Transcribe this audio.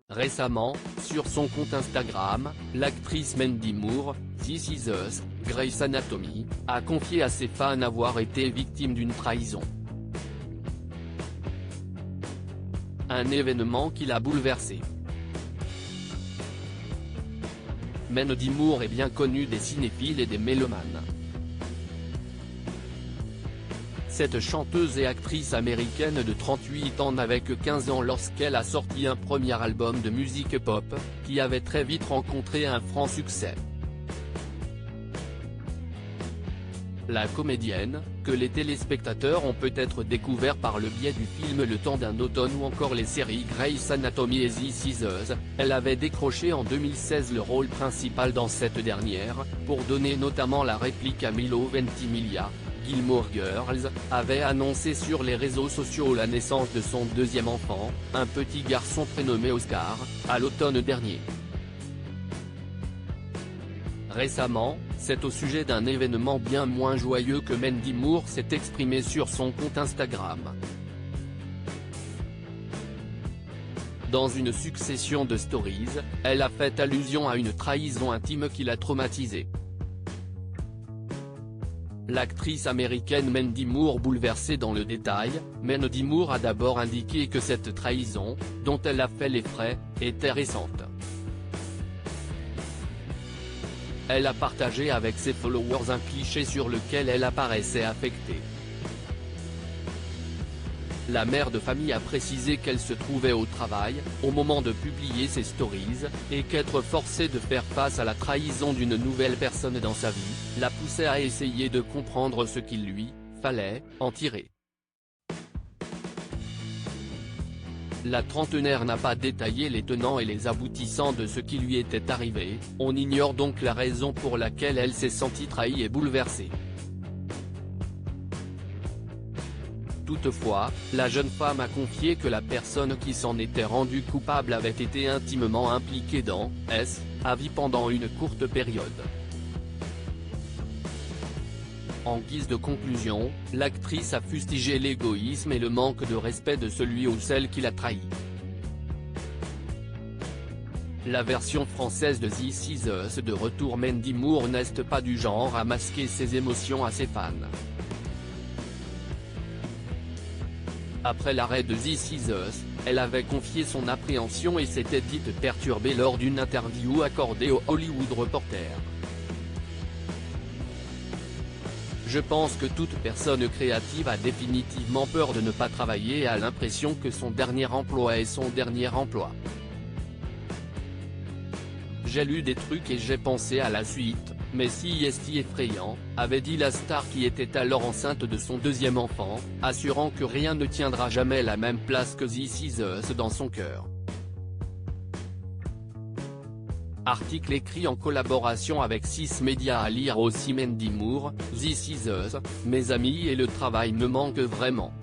Récemment, sur son compte Instagram, l'actrice Mandy Moore, This Is Us, Grey's Anatomy, a confié à ses fans avoir été victime d'une trahison. Un événement qui l'a bouleversée. Mandy Moore est bien connue des cinéphiles et des mélomanes. Cette chanteuse et actrice américaine de 38 ans n'avait que 15 ans lorsqu'elle a sorti un premier album de musique pop, qui avait très vite rencontré un franc succès. La comédienne, que les téléspectateurs ont peut-être découvert par le biais du film Le Temps d'un automne ou encore les séries Grey's Anatomy et This Is Us, elle avait décroché en 2016 le rôle principal dans cette dernière, pour donner notamment la réplique à Milo Ventimiglia. Gilmore Girls, avait annoncé sur les réseaux sociaux la naissance de son deuxième enfant, un petit garçon prénommé Oscar, à l'automne dernier. Récemment, c'est au sujet d'un événement bien moins joyeux que Mandy Moore s'est exprimée sur son compte Instagram. Dans une succession de stories, elle a fait allusion à une trahison intime qui l'a traumatisée. L'actrice américaine Mandy Moore bouleversée dans le détail, Mandy Moore a d'abord indiqué que cette trahison, dont elle a fait les frais, était récente. Elle a partagé avec ses followers un cliché sur lequel elle apparaissait affectée. La mère de famille a précisé qu'elle se trouvait au travail, au moment de publier ses stories, et qu'être forcée de faire face à la trahison d'une nouvelle personne dans sa vie, l'a poussée à essayer de comprendre ce qu'il lui fallait en tirer. La trentenaire n'a pas détaillé les tenants et les aboutissants de ce qui lui était arrivé, on ignore donc la raison pour laquelle elle s'est sentie trahie et bouleversée. Toutefois, la jeune femme a confié que la personne qui s'en était rendue coupable avait été intimement impliquée dans sa vie pendant une courte période. En guise de conclusion, l'actrice a fustigé l'égoïsme et le manque de respect de celui ou celle qui l'a trahi. La version française de This Is Us de retour. Mandy Moore n'est pas du genre à masquer ses émotions à ses fans. Après l'arrêt de This Is Us, elle avait confié son appréhension et s'était dite perturbée lors d'une interview accordée au Hollywood Reporter. Je pense que toute personne créative a définitivement peur de ne pas travailler et a l'impression que son dernier emploi est son dernier emploi. J'ai lu des trucs et j'ai pensé à la suite, mais si est effrayant, avait dit la star qui était alors enceinte de son deuxième enfant, assurant que rien ne tiendra jamais la même place que This Is Us dans son cœur. Article écrit en collaboration avec 6 médias à lire aussi. Mandy Moore, This Is Us, mes amis et le travail me manquent vraiment.